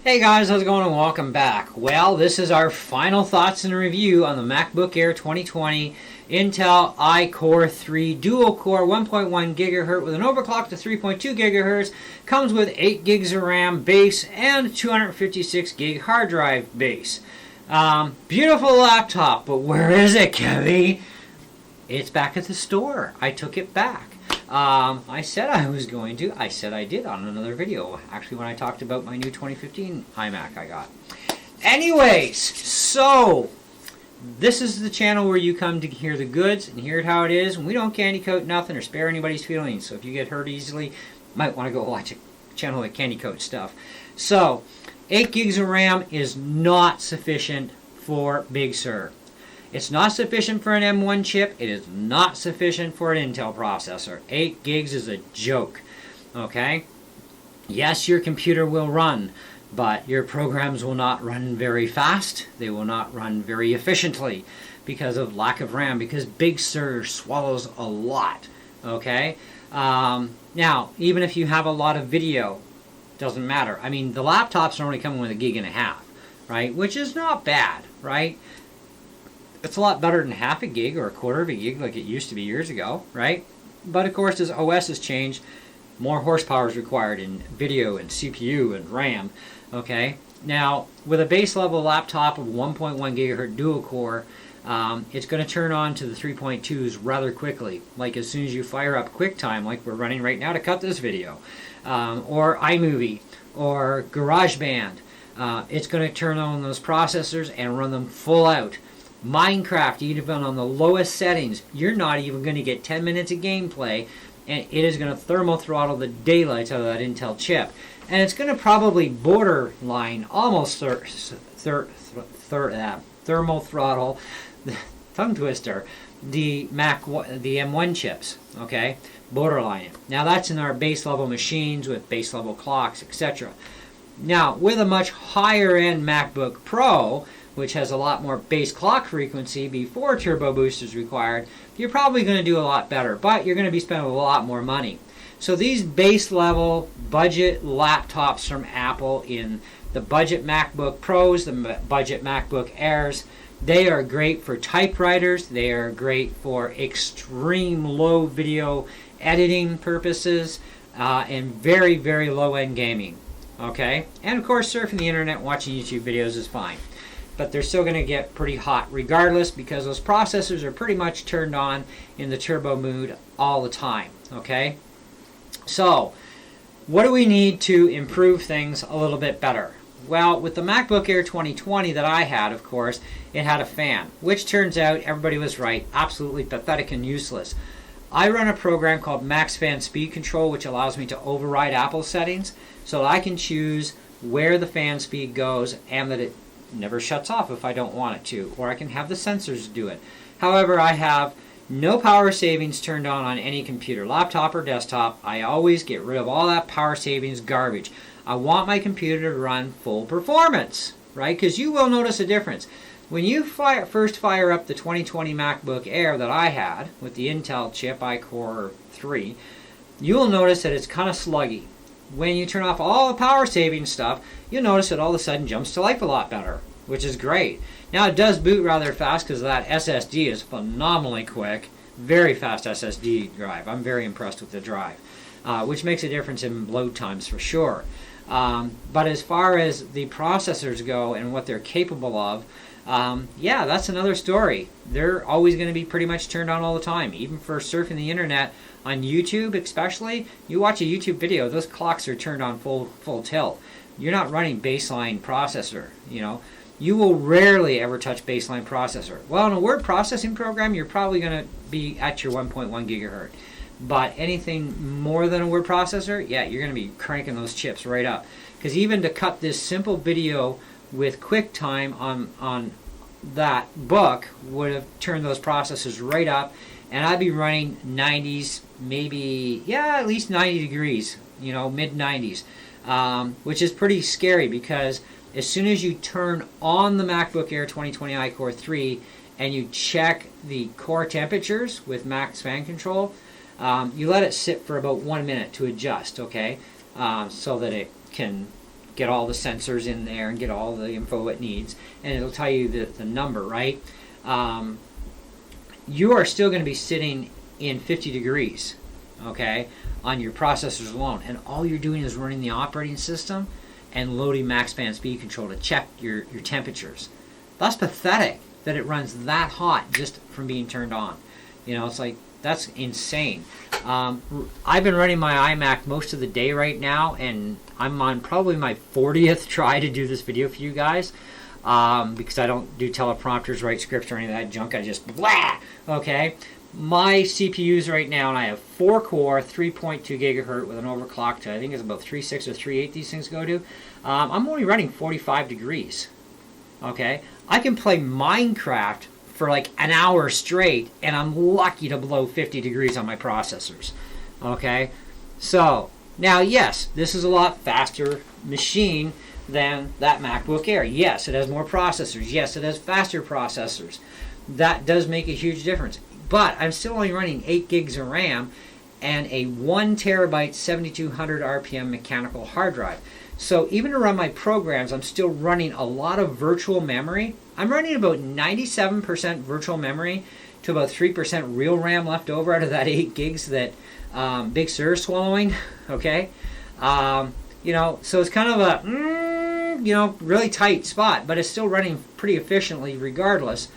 Hey guys, how's it going and welcome back. Well, this is our final thoughts and review on the MacBook Air 2020 Intel iCore 3 dual-core 1.1 GHz with an overclock to 3.2 GHz. Comes with 8 gigs of RAM base and 256 gig hard drive base. Beautiful laptop, but where is it, Kevin? It's back at the store. I took it back. I said I was going to. I said I did on another video. Actually, when I talked about my new 2015 iMac I got. Anyways, so this is the channel where you come to hear the goods and hear how it is. And we don't candy coat nothing or spare anybody's feelings. So if you get hurt easily, you might want to go watch a channel that candy coat stuff. So 8 gigs of RAM is not sufficient for Big Sur. It's not sufficient for an M1 chip. It is not sufficient for an Intel processor. 8 gigs is a joke. Okay? Yes, your computer will run, but your programs will not run very fast. They will not run very efficiently because of lack of RAM, because Big Sur swallows a lot. Okay? Now, even if you have a lot of video, doesn't matter. I mean, the laptops are only coming with 1.5 gigs, right? Which is not bad, right? It's a lot better than half a gig or 1/4 gig like it used to be years ago, right? But of course, as OS has changed, more horsepower is required in video and CPU and RAM. Okay, now with a base level laptop of 1.1 gigahertz dual core, it's going to turn on to the 3.2s rather quickly. Like as soon as you fire up QuickTime, like we're running right now to cut this video, or iMovie or GarageBand, it's going to turn on those processors and run them full out. Minecraft, even on the lowest settings, you're not even going to get 10 minutes of gameplay, and it is going to thermal throttle the daylights out of that Intel chip. And it's going to probably borderline almost thermal throttle, tongue twister, the M1 chips, okay? Borderline it. Now that's in our base level machines with base level clocks, etc. Now, with a much higher end MacBook Pro, which has a lot more base clock frequency before turbo boost is required, you're probably going to do a lot better, but you're going to be spending a lot more money. So these base level budget laptops from Apple in the budget MacBook Pros, the budget MacBook Airs, they are great for typewriters, they are great for extreme low video editing purposes, and very, very low end gaming. Okay? And of course, surfing the internet, watching YouTube videos is fine. But they're still going to get pretty hot regardless because those processors are pretty much turned on in the turbo mood all the time. Okay? So, what do we need to improve things a little bit better? Well, with the MacBook Air 2020 that I had, of course, it had a fan, which turns out everybody was right, absolutely pathetic and useless. I run a program called Max Fan Speed Control, which allows me to override Apple settings so that I can choose where the fan speed goes and that it never shuts off if I don't want it to, or I can have the sensors do it. However, I have no power savings turned on any computer, laptop or desktop. I always get rid of all that power savings garbage. I want my computer to run full performance, right? Because you will notice a difference. When you first fire up the 2020 MacBook Air that I had with the Intel chip iCore 3, you will notice that it's kind of sluggy. When you turn off all the power saving stuff, you'll notice it all of a sudden jumps to life a lot better, which is great. Now it does boot rather fast because that SSD is phenomenally quick. Very fast SSD drive. I'm very impressed with the drive, which makes a difference in load times for sure. But as far as the processors go and what they're capable of, yeah, that's another story. They're always going to be pretty much turned on all the time. Even for surfing the internet, on YouTube especially, you watch a YouTube video, those clocks are turned on full tilt. You're not running baseline processor, you know. You will rarely ever touch baseline processor. Well, in a word processing program, you're probably going to be at your 1.1 gigahertz. But anything more than a word processor, yeah, you're going to be cranking those chips right up. Because even to cut this simple video with QuickTime on that book would have turned those processors right up, and I'd be running 90s, maybe, yeah, at least 90 degrees, you know, mid 90s, which is pretty scary because as soon as you turn on the MacBook Air 2020 iCore 3 and you check the core temperatures with Max Fan Control, you let it sit for about 1 minute to adjust, okay, so that it can get all the sensors in there and get all the info it needs, and it'll tell you the number, right? You are still going to be sitting in 50 degrees, okay, on your processors alone, and all you're doing is running the operating system and loading max band speed control to check your temperatures. That's pathetic that it runs that hot just from being turned on. You know, it's like, that's insane. I've been running my iMac most of the day right now, and I'm on probably my 40th try to do this video for you guys, because I don't do teleprompters, write scripts, or any of that junk. I just blah, okay? My CPUs right now, and I have 4-core, 3.2 gigahertz with an overclock to, I think it's about 3.6 or 3.8 these things go to. I'm only running 45 degrees, okay? I can play Minecraft for like an hour straight, and I'm lucky to blow 50 degrees on my processors, okay? So, now yes, this is a lot faster machine than that MacBook Air. Yes, it has more processors. Yes, it has faster processors. That does make a huge difference. But I'm still only running 8 gigs of RAM and a 1 terabyte 7200 RPM mechanical hard drive. So even to run my programs, I'm still running a lot of virtual memory. I'm running about 97% virtual memory to about 3% real RAM left over out of that 8 gigs that Big Sur is swallowing, okay? You know, so it's kind of a, you know, really tight spot, but it's still running pretty efficiently regardless.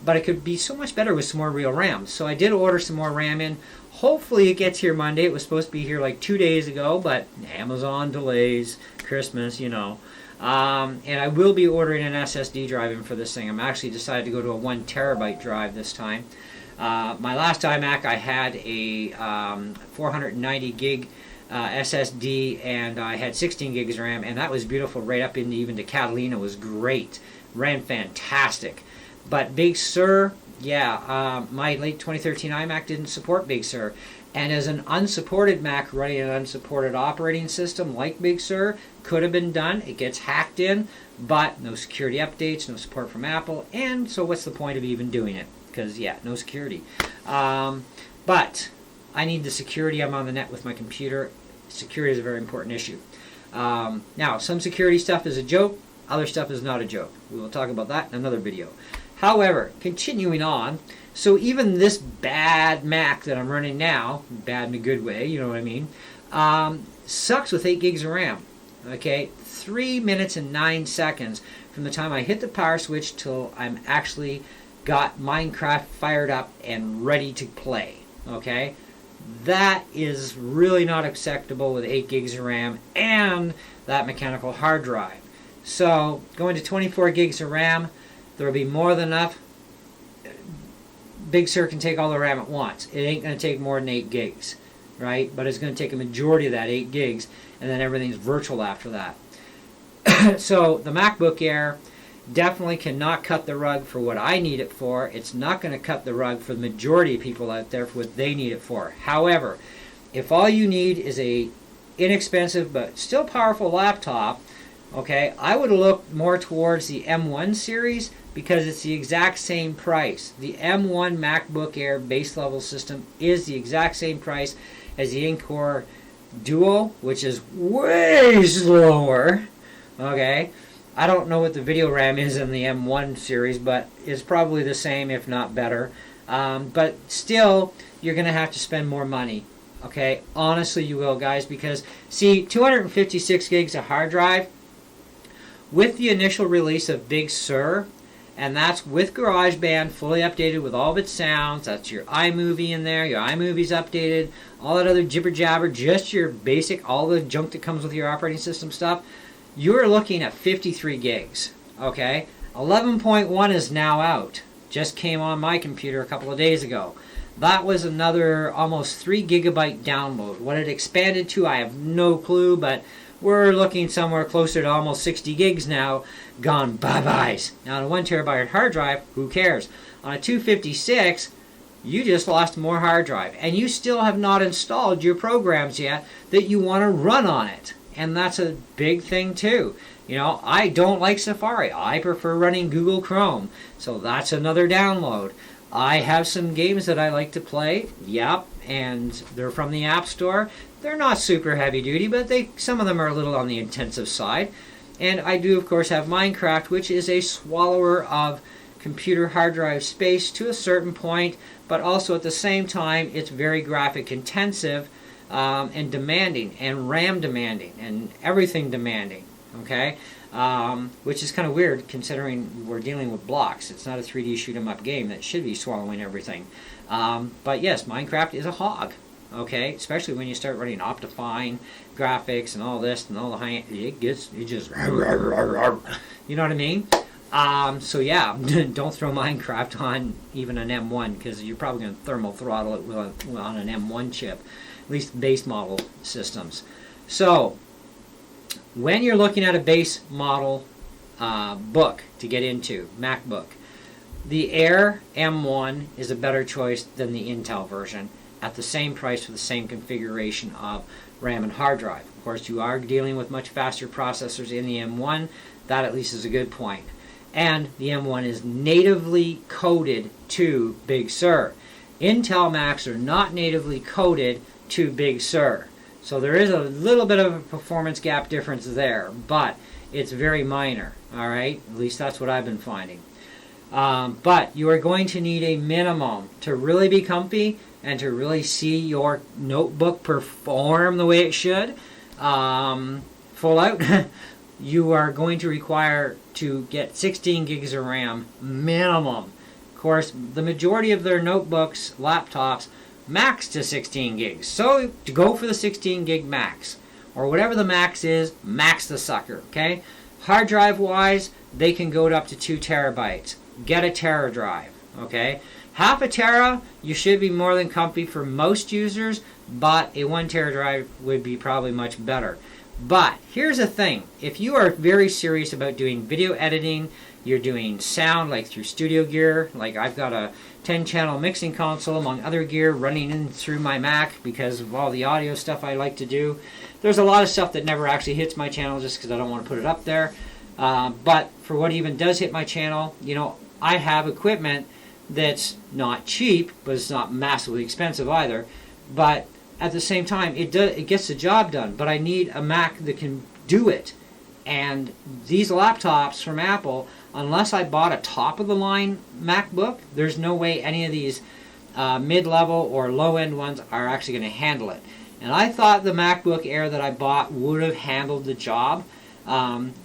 But it could be so much better with some more real RAM. So I did order some more RAM in. Hopefully it gets here Monday. It was supposed to be here like 2 days ago, but Amazon delays, Christmas, you know. And I will be ordering an SSD drive in for this thing. I'm actually decided to go to a 1 terabyte drive this time. My last iMac, I had a 490 gig SSD, and I had 16 gigs RAM, and that was beautiful right up into even to Catalina. Was great. Ran fantastic. But Big Sur, yeah, my late 2013 iMac didn't support Big Sur. And as an unsupported Mac running an unsupported operating system like Big Sur, could have been done. It gets hacked in, but no security updates, no support from Apple, and so what's the point of even doing it? Because, yeah, no security. But I need the security. I'm on the net with my computer. Security is a very important issue. Now, some security stuff is a joke. Other stuff is not a joke. We will talk about that in another video. However, continuing on, so even this bad Mac that I'm running now, bad in a good way, you know what I mean, sucks with 8 gigs of RAM. Okay, 3 minutes and 9 seconds from the time I hit the power switch till I'm actually got Minecraft fired up and ready to play. Okay, that is really not acceptable with 8 gigs of RAM and that mechanical hard drive. So going to 24 gigs of RAM, there will be more than enough. Big Sur can take all the RAM at once. It ain't going to take more than 8 gigs, right? But it's going to take a majority of that 8 gigs, and then everything's virtual after that. So the MacBook Air definitely cannot cut the rug for what I need it for. It's not going to cut the rug for the majority of people out there for what they need it for. However, if all you need is a inexpensive but still powerful laptop, okay, I would look more towards the M1 series because it's the exact same price. The M1 MacBook Air base level system is the exact same price as the Incore Duo, which is way slower. Okay, I don't know what the video RAM is in the M1 series, but it's probably the same, if not better. But still, you're going to have to spend more money. Okay, honestly, you will, guys, because see, 256 gigs of hard drive. With the initial release of Big Sur, and that's with GarageBand fully updated with all of its sounds, that's your iMovie in there, your iMovie's updated, all that other jibber jabber, just your basic, all the junk that comes with your operating system stuff, you're looking at 53 gigs, okay? 11.1 is now out, just came on my computer a couple of days ago. That was another almost 3 gigabyte download. What it expanded to, I have no clue, but we're looking somewhere closer to almost 60 gigs now, gone bye-byes. Now on a 1 terabyte hard drive, who cares? On a 256, you just lost more hard drive, and you still have not installed your programs yet that you want to run on it. And that's a big thing too. You know, I don't like Safari. I prefer running Google Chrome, so that's another download. I have some games that I like to play, yep, and they're from the App Store. They're not super heavy duty, but some of them are a little on the intensive side. And I do, of course, have Minecraft, which is a swallower of computer hard drive space to a certain point, but also at the same time, it's very graphic intensive and demanding, and RAM demanding, and everything demanding, okay? Which is kind of weird considering we're dealing with blocks. It's not a 3D shoot 'em up game that should be swallowing everything. But yes, Minecraft is a hog, okay? Especially when you start running Optifine graphics and all this and all the high, it just, you know what I mean? So yeah, don't throw Minecraft on even an M1 because you're probably going to thermal throttle it on an M1 chip, at least base model systems. So when you're looking at a base model book to get into, MacBook, the Air M1 is a better choice than the Intel version at the same price for the same configuration of RAM and hard drive. Of course, you are dealing with much faster processors in the M1. That at least is a good point. And the M1 is natively coded to Big Sur. Intel Macs are not natively coded to Big Sur. So there is a little bit of a performance gap difference there, but it's very minor, all right? At least that's what I've been finding. But you are going to need a minimum to really be comfy and to really see your notebook perform the way it should, full out. You are going to require to get 16 gigs of RAM minimum. Of course, the majority of their notebooks, laptops, max to 16 gigs. So to go for the 16 gig max, or whatever the max is, max the sucker, okay? Hard drive wise, they can go to up to 2 terabytes. Get a teir drive, okay? Half a tera, you should be more than comfy for most users, but a 1 tera drive would be probably much better. But here's the thing, if you are very serious about doing video editing, you're doing sound like through Studio Gear, like I've got a 10-channel mixing console among other gear running in through my Mac because of all the audio stuff I like to do. There's a lot of stuff that never actually hits my channel just because I don't want to put it up there. But for what even does hit my channel, you know, I have equipment that's not cheap, but it's not massively expensive either. But at the same time, it gets the job done. But I need a Mac that can do it. And these laptops from Apple, unless I bought a top-of-the-line MacBook, there's no way any of these mid-level or low-end ones are actually going to handle it. And I thought the MacBook Air that I bought would have handled the job.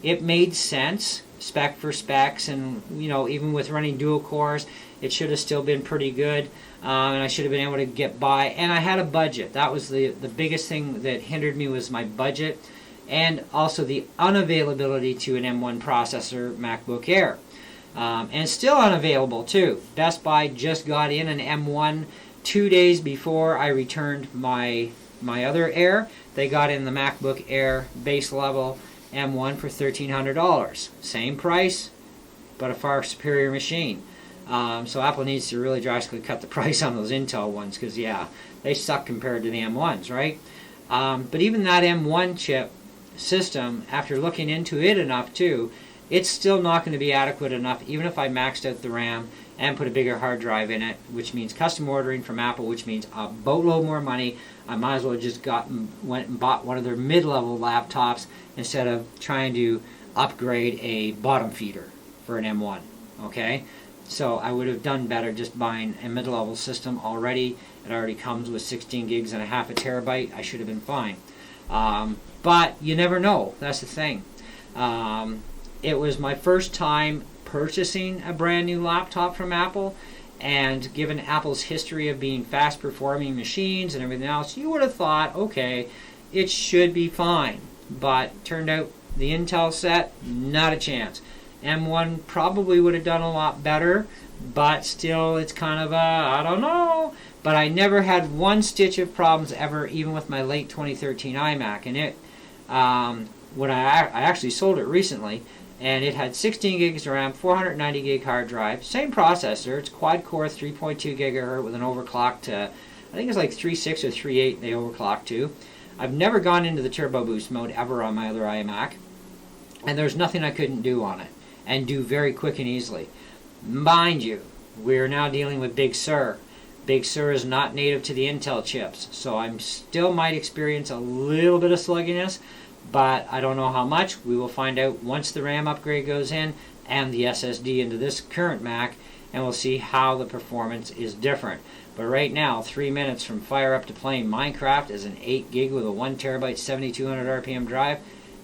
It made sense, spec for specs, and you know, even with running dual cores, it should have still been pretty good, and I should have been able to get by. And I had a budget. That was the biggest thing that hindered me, was my budget, and also the unavailability to an M1 processor MacBook Air. And it's still unavailable too. Best Buy just got in an M1 2 days before I returned my other Air. They got in the MacBook Air base level M1 for $1,300. Same price, but a far superior machine. So Apple needs to really drastically cut the price on those Intel ones because, yeah, they suck compared to the M1s, right? But even that M1 chip system, after looking into it enough too, it's still not going to be adequate enough, even if I maxed out the RAM and put a bigger hard drive in it, which means custom ordering from Apple, which means a boatload more money. I might as well just went and bought one of their mid-level laptops instead of trying to upgrade a bottom feeder for an M1, okay? So I would have done better just buying a mid-level system already. It already comes with 16 gigs and a half a terabyte. I should have been fine. But you never know. That's the thing. It was my first time purchasing a brand new laptop from Apple, and given Apple's history of being fast performing machines and everything else, you would have thought, okay, it should be fine. But turned out the Intel set, not a chance. M1 probably would have done a lot better, but still it's kind of I don't know. But I never had one stitch of problems ever, even with my late 2013 iMac. And it, when I actually sold it recently, and it had 16 gigs of RAM, 490 gig hard drive, same processor. It's quad-core 3.2 gigahertz with an overclock to, I think it's like 3.6 or 3.8 they overclock to. I've never gone into the turbo boost mode ever on my other iMac, and there's nothing I couldn't do on it, and do very quick and easily. Mind you, we're now dealing with Big Sur. Big Sur is not native to the Intel chips, so I still might experience a little bit of slugginess, but I don't know how much. We will find out once the RAM upgrade goes in and the SSD into this current Mac, and we'll see how the performance is different. But right now, 3 minutes from fire up to playing Minecraft as an 8 gig with a 1 terabyte 7200 RPM drive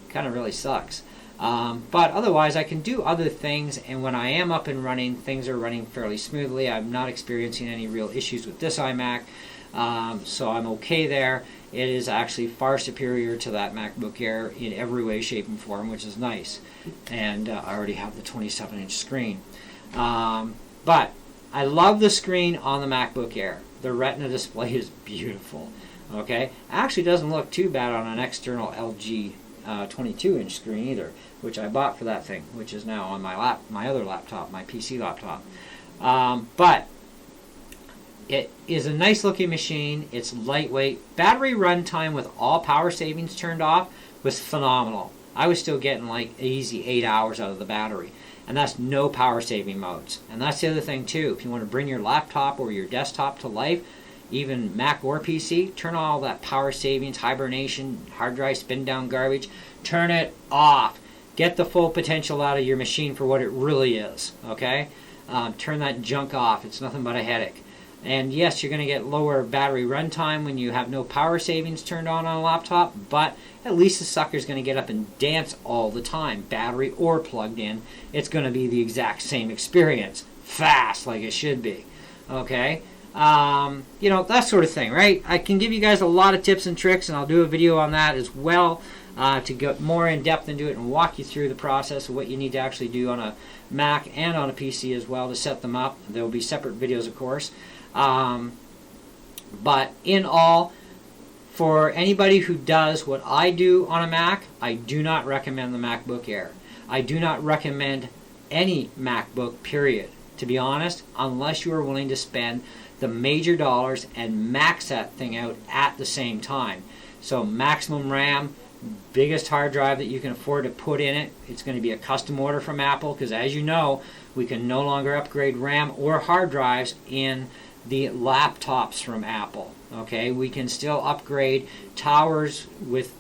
kind of really sucks. But otherwise, I can do other things, and when I am up and running, things are running fairly smoothly. I'm not experiencing any real issues with this iMac, so I'm okay there. It is actually far superior to that MacBook Air in every way, shape, and form, which is nice. And I already have the 27-inch screen. But I love the screen on the MacBook Air. The Retina display is beautiful. Okay, actually doesn't look too bad on an external LG 22-inch screen either, which I bought for that thing, which is now on my other laptop, my PC laptop. But it is a nice looking machine. It's lightweight. Battery runtime with all power savings turned off was phenomenal. I was still getting like easy 8 hours out of the battery, and that's no power saving modes. And that's the other thing too. If you want to bring your laptop or your desktop to life, even Mac or PC, turn all that power savings, hibernation, hard drive spin down garbage, turn it off. Get the full potential out of your machine for what it really is, okay? Turn that junk off. It's nothing but a headache. And yes, you're going to get lower battery runtime when you have no power savings turned on a laptop, but at least the sucker's going to get up and dance all the time, battery or plugged in. It's going to be the exact same experience, fast like it should be, okay? You know, that sort of thing, right? I can give you guys a lot of tips and tricks, and I'll do a video on that as well to get more in depth into it and walk you through the process of what you need to actually do on a Mac and on a PC as well to set them up. There will be separate videos, of course. But in all, for anybody who does what I do on a Mac, I do not recommend the MacBook Air. I do not recommend any MacBook, period, to be honest, unless you are willing to spend the major dollars and max that thing out at the same time. So maximum RAM, biggest hard drive that you can afford to put in it. It's going to be a custom order from Apple because, as you know, we can no longer upgrade RAM or hard drives in the laptops from Apple. Okay, we can still upgrade towers with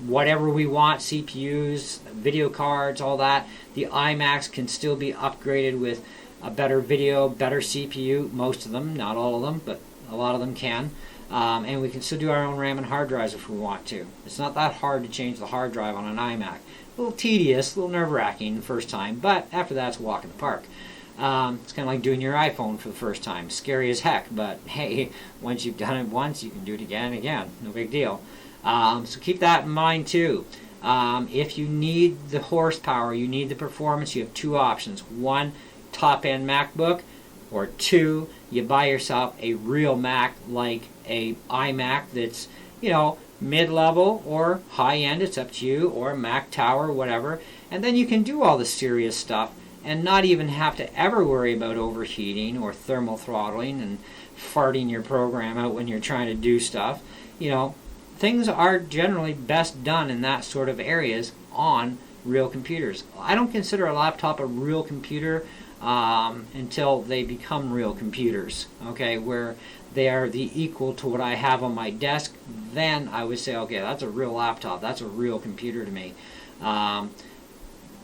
whatever we want, CPUs, video cards, all that. The iMacs can still be upgraded with a better video, better CPU, most of them, not all of them, but a lot of them can. And we can still do our own RAM and hard drives if we want to. It's not that hard to change the hard drive on an iMac. A little tedious, a little nerve-wracking the first time, but after that it's a walk in the park. It's kind of like doing your iPhone for the first time. Scary as heck, but hey, once you've done it once, you can do it again and again. No big deal. So keep that in mind too. If you need the horsepower, you need the performance, you have two options. One, top-end MacBook, or two, you buy yourself a real Mac like a iMac that's, you know, mid-level or high-end, it's up to you, or Mac Tower, whatever, and then you can do all the serious stuff and not even have to ever worry about overheating or thermal throttling and farting your program out when you're trying to do stuff. You know, things are generally best done in that sort of areas on real computers. I don't consider a laptop a real computer until they become real computers, okay, where they are the equal to what I have on my desk. Then I would say, okay, that's a real laptop, that's a real computer to me.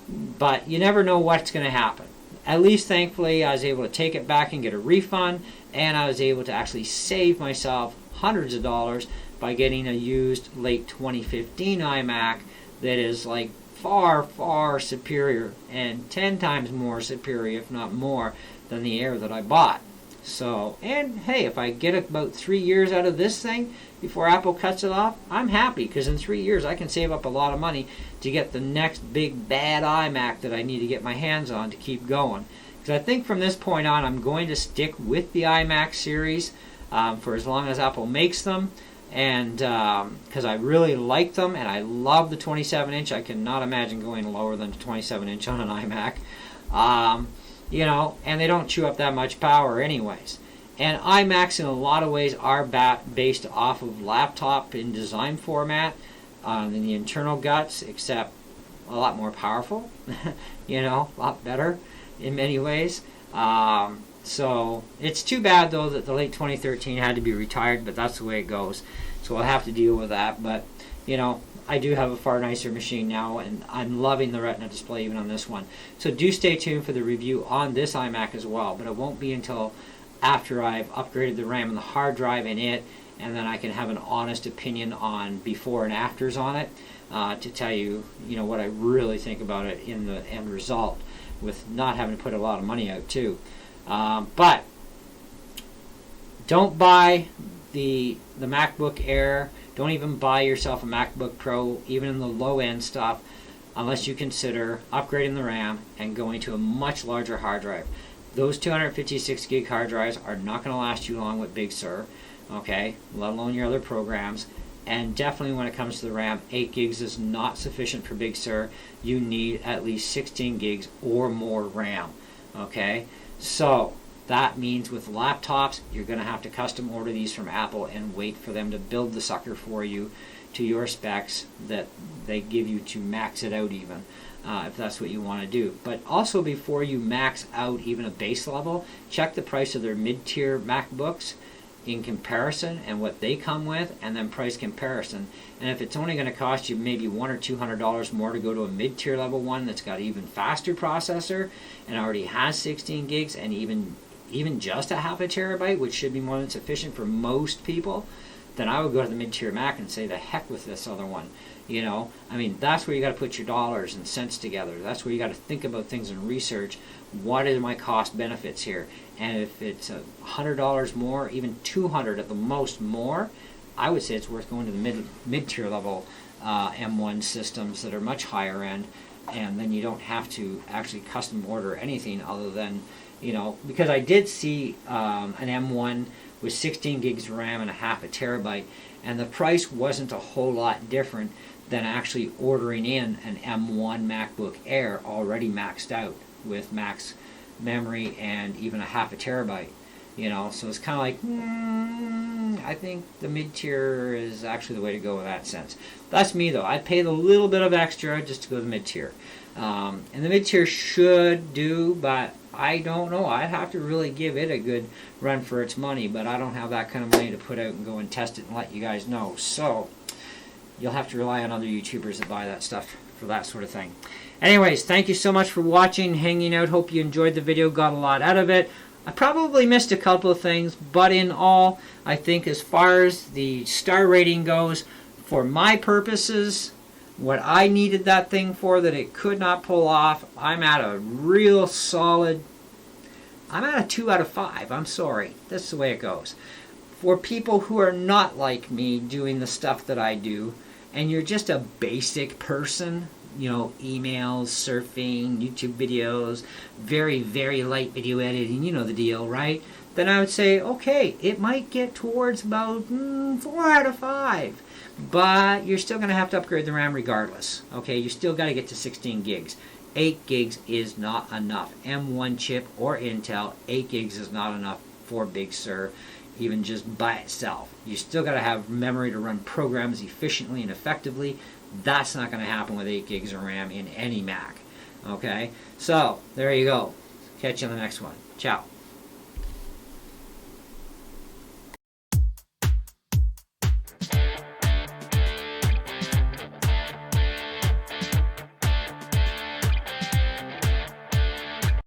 But you never know what's going to happen. At least, thankfully, I was able to take it back and get a refund, and I was able to actually save myself hundreds of dollars by getting a used late 2015 iMac that is like far, far superior and 10 times more superior, if not more, than the Air that I bought. So, and hey, if I get about 3 years out of this thing before Apple cuts it off, I'm happy, because in 3 years I can save up a lot of money to get the next big bad iMac that I need to get my hands on to keep going. Because I think from this point on I'm going to stick with the iMac series for as long as Apple makes them, and because I really like them and I love the 27-inch. I cannot imagine going lower than the 27-inch on an iMac. You know, and they don't chew up that much power anyways. And iMacs in a lot of ways are based off of laptop in design format in the internal guts, except a lot more powerful, you know, a lot better in many ways. So it's too bad though that the late 2013 had to be retired, but that's the way it goes. So we'll have to deal with that. But, you know, I do have a far nicer machine now, and I'm loving the Retina display even on this one. So do stay tuned for the review on this iMac as well, but it won't be until after I've upgraded the RAM and the hard drive in it, and then I can have an honest opinion on before and afters on it, to tell you, what I really think about it in the end result, with not having to put a lot of money out too. But don't buy the MacBook Air. Don't even buy yourself a MacBook Pro, even in the low-end stuff, unless you consider upgrading the RAM and going to a much larger hard drive. Those 256 gig hard drives are not going to last you long with Big Sur, okay, let alone your other programs. And definitely when it comes to the RAM, 8 gigs is not sufficient for Big Sur. You need at least 16 gigs or more RAM, okay? So that means with laptops, you're going to have to custom order these from Apple and wait for them to build the sucker for you to your specs that they give you to max it out even, if that's what you want to do. But also, before you max out even a base level, check the price of their mid-tier MacBooks in comparison and what they come with, and then price comparison. And if it's only going to cost you maybe $100 or $200 more to go to a mid-tier level one that's got an even faster processor and already has 16 gigs and even just a half a terabyte, which should be more than sufficient for most people, then I would go to the mid-tier Mac and say the heck with this other one. That's where you got to put your dollars and cents together. That's where you got to think about things and research. What is my cost benefits here? And if it's $100 more, even $200 at the most more, I would say it's worth going to the mid-tier level M1 systems that are much higher end, and then you don't have to actually custom order anything other than, because I did see an M1 with 16 gigs of RAM and a half a terabyte, and the price wasn't a whole lot different than actually ordering in an M1 MacBook Air already maxed out with max memory and even a half a terabyte. So it's kind of like, I think the mid-tier is actually the way to go in that sense. That's me though. I paid a little bit of extra just to go to the mid-tier. And the mid-tier should do, but I don't know. I'd have to really give it a good run for its money, but I don't have that kind of money to put out and go and test it and let you guys know. So you'll have to rely on other YouTubers that buy that stuff for that sort of thing. Anyways, thank you so much for watching, hanging out. Hope you enjoyed the video, got a lot out of it. I probably missed a couple of things, but in all, I think as far as the star rating goes, for my purposes, what I needed that thing for that it could not pull off, I'm at a real solid, I'm at a 2 out of 5. I'm sorry. That's the way it goes. For people who are not like me doing the stuff that I do, and you're just a basic person, emails, surfing, YouTube videos, very, very light video editing, you know the deal, right? Then I would say, okay, it might get towards about 4 out of 5. But you're still going to have to upgrade the RAM regardless. Okay, you still got to get to 16 gigs. 8 gigs is not enough. M1 chip or Intel, 8 gigs is not enough for Big Sur, even just by itself. You still got to have memory to run programs efficiently and effectively. That's not going to happen with 8 gigs of RAM in any Mac. Okay, so there you go. Catch you on the next one. Ciao.